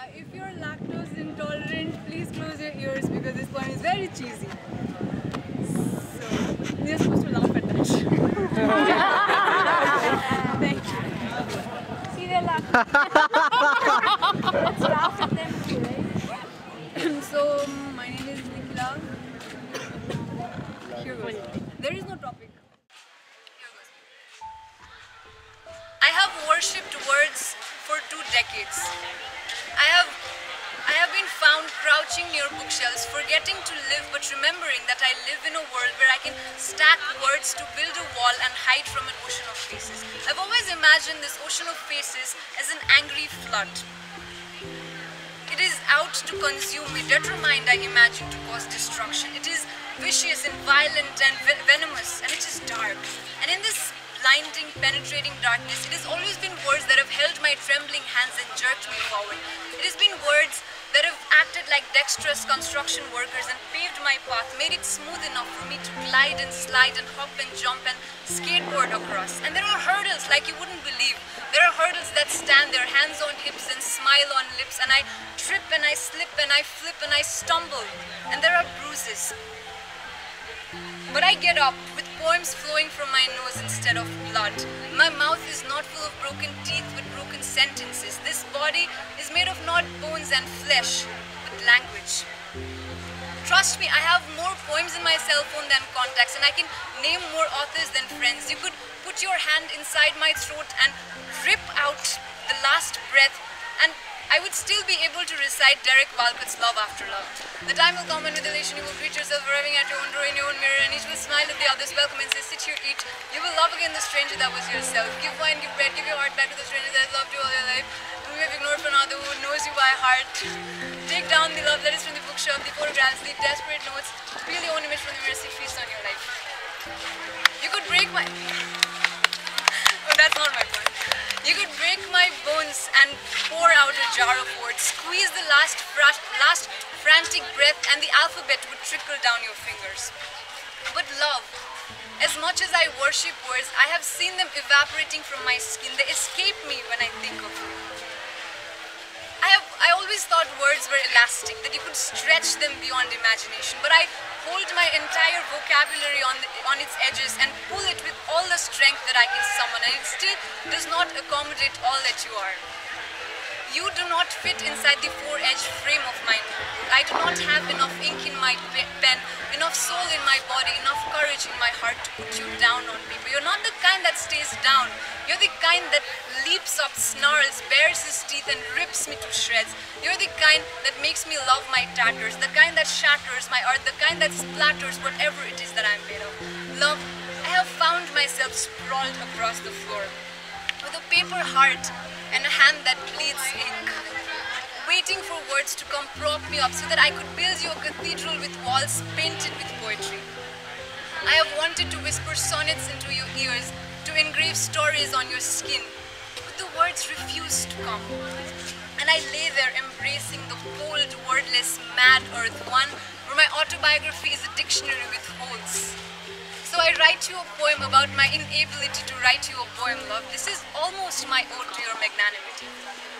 If you're lactose intolerant, please close your ears because this poem is very cheesy. So, you're supposed to laugh at that. Thank you. See, they're laughing. Let's laugh at them too, right? So, my name is Nikhila. Here goes. There is no topic. Here goes. I have worshipped words for 2 decades. I have been found crouching near bookshelves, forgetting to live but remembering that I live in a world where I can stack words to build a wall and hide from an ocean of faces. I've always imagined this ocean of faces as an angry flood. It is out to consume me, determined I imagine to cause destruction. It is vicious and violent and venomous, and it is dark. And in this blinding, penetrating darkness, it has always been words that have held my trembling hands and jerked me forward. It has been words that have acted like dexterous construction workers and paved my path, made it smooth enough for me to glide and slide and hop and jump and skateboard across. And there are hurdles like you wouldn't believe. There are hurdles that stand there, hands on hips and smile on lips, and I trip and I slip and I flip and I stumble. And there are bruises. But I get up, with poems flowing from my nose instead of blood. My mouth is not full of broken teeth but broken sentences. This body is made of not bones and flesh, but language. Trust me, I have more poems in my cell phone than contacts, and I can name more authors than friends. You could put your hand inside my throat and rip out the last breath, and I would still be able to recite Derek Walcott's Love After Love. The time will come when with elation you will greet yourself arriving at your own door in your own mirror, and each will smile at the others, welcome and say, sit here, eat. You will love again the stranger that was yourself. Give wine, give bread, give your heart back to the stranger that has loved you all your life, whom you have ignored for another, who knows you by heart. Take down the love letters from the bookshelf, the photographs, the desperate notes, peel your own image from the mirror, see feast on your life. You could break my... Oh, that's not my point. You could break my bones and pour out a jar of words, squeeze the last frantic breath, and the alphabet would trickle down your fingers. But love, as much as I worship words, I have seen them evaporating from my skin. They escape me when I think of you. I always thought words were elastic, that you could stretch them beyond imagination, but I hold my entire vocabulary on its edges and pull it with all the strength that I can summon, and it still does not accommodate all that you are. You do not fit inside the 4-edged frame of my notebook. I do not have enough ink in my pen, enough soul in my body, enough courage in my heart to put you down on paper. You're not the kind that stays down. You're the kind that leaps up, snarls, bares his teeth and rips me to shreds. You're the kind that makes me love my tatters, the kind that shatters my art, the kind that splatters whatever it is that I'm made of. Love, I have found myself sprawled across the floor with a paper heart and a hand that bleeds ink, waiting for words to come prop me up so that I could build you a cathedral with walls painted with poetry. I have wanted to whisper sonnets into your ears, to engrave stories on your skin, but the words refused to come. And I lay there embracing the cold, wordless, mad earth, one where my autobiography is a dictionary with holes. So I write you a poem about my inability to write you a poem, love. This is almost my ode to your magnanimity.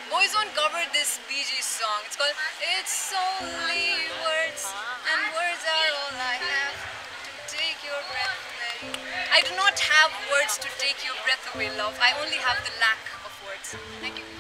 Boyzone covered this Bee Gees song. It's called It's Only Words, and words are all I have to take your breath away. I do not have words to take your breath away, love. I only have the lack of words. Thank you.